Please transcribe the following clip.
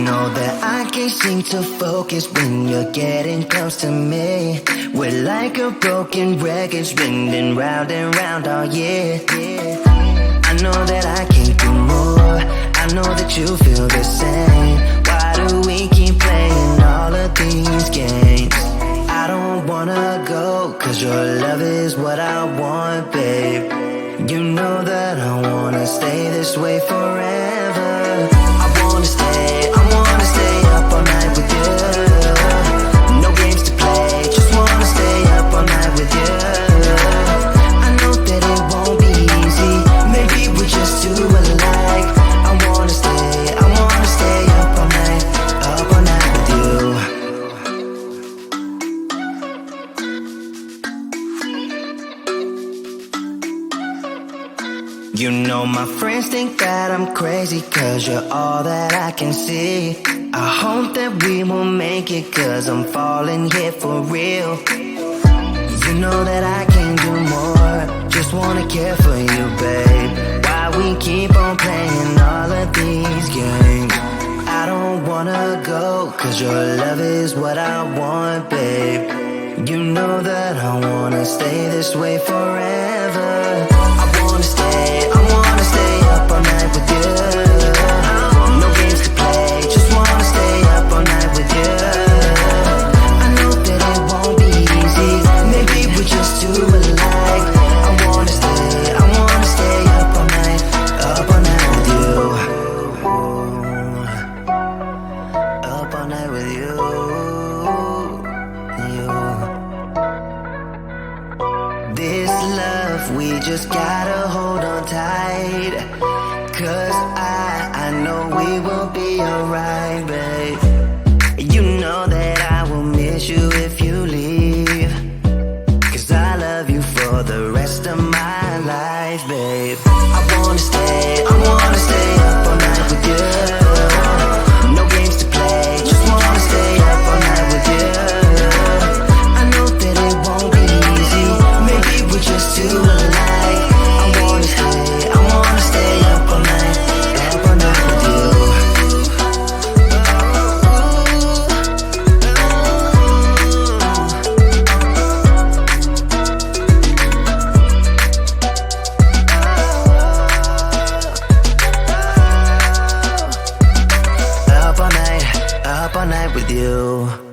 know that I can't seem to focus when you're getting close to me. We're like a broken record spinning round and round all year. I know that I can't do more. I know that you feel the same. Why do we keep playing all of these games? I don't wanna go, cause your love is what I want, babe. You know that I wanna stay this way forever. I wanna stay up all night with you. No games to play, just wanna stay up all night with you. I know that it won't be easy, maybe we're just too alike. I wanna stay up all night with you. You know my friends think that I'm crazy, cause you're all that I can see. I hope that we will make it, cause I'm falling here for real. You know that I can't do more, just wanna care for you, babe. Why we keep on playing all of these games? I don't wanna go, cause your love is what I want, babe. You know that I wanna stay this way forever. I wanna stay up all night with you. No games to play, just wanna stay up all night with you. I know that it won't be easy, maybe we're just too alike. I wanna stay up all night with you. Up all night with you. This love, we just gotta hold on tight. Cause I know we will be alright, babe. You know that I will miss you if you leave. Cause I love you for the rest of my life, babe. I wanna stay up all night with you. No games to play, just wanna stay up all night with you. I know that it won't be easy, maybe we're just too alike. I wanna stay up all night with you. Up all night with you.